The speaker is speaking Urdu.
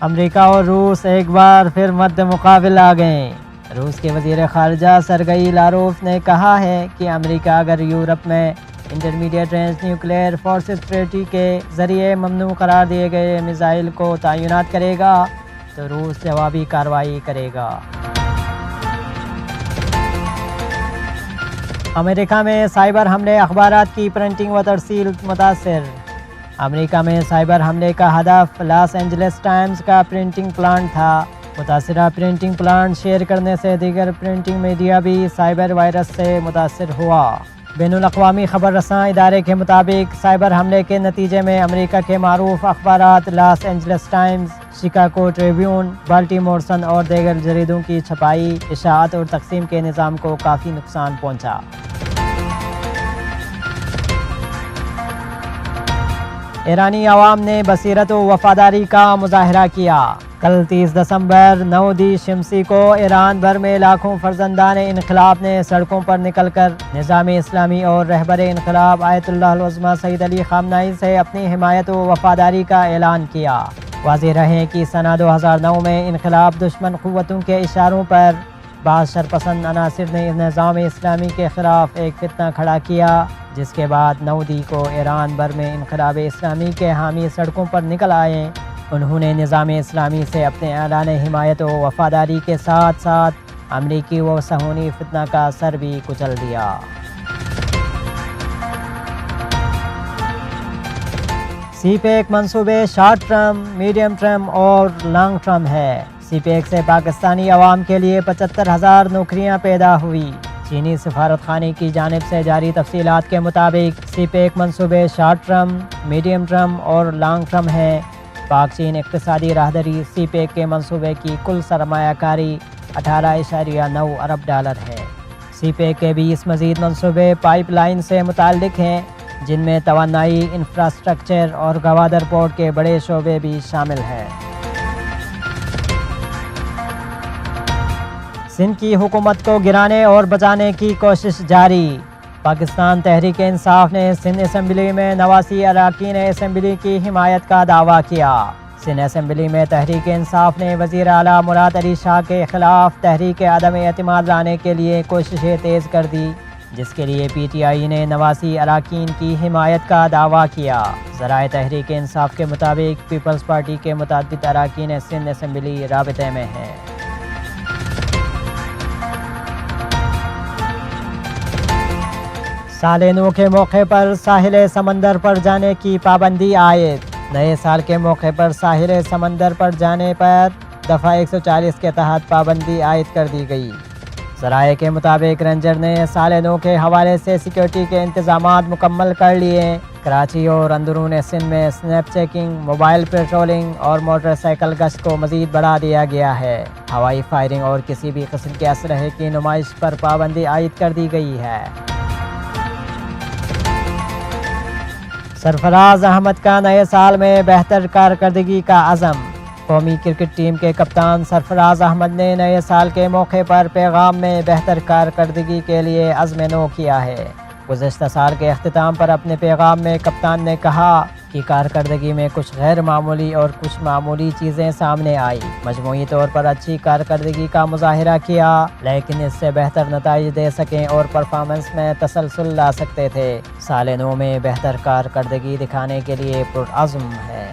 امریکہ اور روس ایک بار پھر مد مقابل آ گئے۔ روس کے وزیر خارجہ سرگئی لاروف نے کہا ہے کہ امریکہ اگر یورپ میں intermediate range nuclear forces treaty کے ذریعے ممنوع قرار دیے گئے میزائل کو تعینات کرے گا تو روس جوابی کارروائی کرے گا۔ امریکہ میں سائبر حملے، اخبارات کی پرنٹنگ و ترسیل متاثر۔ امریکہ میں سائبر حملے کا ہدف لاس اینجلس ٹائمز کا پرنٹنگ پلانٹ تھا۔ متاثرہ پرنٹنگ پلانٹ شیئر کرنے سے دیگر پرنٹنگ میڈیا بھی سائبر وائرس سے متاثر ہوا۔ بین الاقوامی خبر رساں ادارے کے مطابق سائبر حملے کے نتیجے میں امریکہ کے معروف اخبارات Los Angeles Times, Chicago Tribune, Baltimore Sun اور دیگر جریدوں کی چھپائی، اشاعت اور تقسیم کے نظام کو کافی نقصان پہنچا۔ ایرانی عوام نے بصیرت و وفاداری کا مظاہرہ کیا۔ کل 30 دسمبر 9 دی شمسی کو ایران بھر میں لاکھوں فرزندان انقلاب نے سڑکوں پر نکل کر نظام اسلامی اور رہبر انقلاب آیت اللہ العظمیٰ سید علی خامنہئی سے اپنی حمایت و وفاداری کا اعلان کیا۔ واضح رہے کہ سنہ 2009 میں انقلاب دشمن قوتوں کے اشاروں پر بعض شرپسند عناصر نے نظام اسلامی کے خلاف ایک فتنہ کھڑا کیا، جس کے بعد 9 دی کو ایران بھر میں انقلاب اسلامی کے حامی سڑکوں پر نکل آئے۔ انہوں نے نظام اسلامی سے اپنے اعلان حمایت و وفاداری کے ساتھ ساتھ امریکی و صہیونی فتنہ کا سر بھی کچل دیا۔ سی پیک منصوبے شارٹ ٹرم، میڈیم ٹرم اور لانگ ٹرم ہے۔ سی پیک سے پاکستانی عوام کے لیے 75,000 نوکریاں پیدا ہوئی۔ چینی سفارت خانے کی جانب سے جاری تفصیلات کے مطابق سی پیک منصوبے شارٹ ٹرم، میڈیم ٹرم اور لانگ ٹرم ہیں۔ پاک چین اقتصادی راہداری سی پیک کے منصوبے کی کل سرمایہ کاری 18.9 ارب ڈالر ہے۔ سی پیک کے 20 مزید منصوبے پائپ لائن سے متعلق ہیں، جن میں توانائی، انفراسٹرکچر اور گوادر پورٹ کے بڑے شعبے بھی شامل ہیں۔ سندھ کی حکومت کو گرانے اور بچانے کی کوشش جاری۔ پاکستان تحریک انصاف نے سندھ اسمبلی میں 89 اراکین اسمبلی کی حمایت کا دعویٰ کیا۔ سندھ اسمبلی میں تحریک انصاف نے وزیر اعلیٰ مراد علی شاہ کے خلاف تحریک عدم اعتماد لانے کے لیے کوششیں تیز کر دی، جس کے لیے پی ٹی آئی نے 89 اراکین کی حمایت کا دعویٰ کیا۔ ذرائع تحریک انصاف کے مطابق پیپلز پارٹی کے متعدد اراکین سندھ اسمبلی رابطے میں ہیں۔ سال نو کے موقع پر ساحل سمندر پر جانے کی پابندی عائد۔ نئے سال کے موقع پر ساحل سمندر پر جانے پر دفعہ 140 کے تحت پابندی عائد کر دی گئی۔ ذرائع کے مطابق رینجر نے سال نو کے حوالے سے سیکورٹی کے انتظامات مکمل کر لیے۔ کراچی اور اندرون سندھ میں سنیپ چیکنگ، موبائل پیٹرولنگ اور موٹر سائیکل گشت کو مزید بڑھا دیا گیا ہے۔ ہوائی فائرنگ اور کسی بھی قسم کے اسلحے کی نمائش پر پابندی عائد کر دی گئی ہے۔ سرفراز احمد کا نئے سال میں بہتر کارکردگی کا عزم۔ قومی کرکٹ ٹیم کے کپتان سرفراز احمد نے نئے سال کے موقع پر پیغام میں بہتر کارکردگی کے لیے عزم نو کیا ہے۔ گزشتہ سال کے اختتام پر اپنے پیغام میں کپتان نے کہا کہ کارکردگی میں کچھ غیر معمولی اور کچھ معمولی چیزیں سامنے آئی۔ مجموعی طور پر اچھی کارکردگی کا مظاہرہ کیا، لیکن اس سے بہتر نتائج دے سکیں اور پرفارمنس میں تسلسل لا سکتے تھے۔ سال نو میں بہتر کارکردگی دکھانے کے لیے پرعزم ہے۔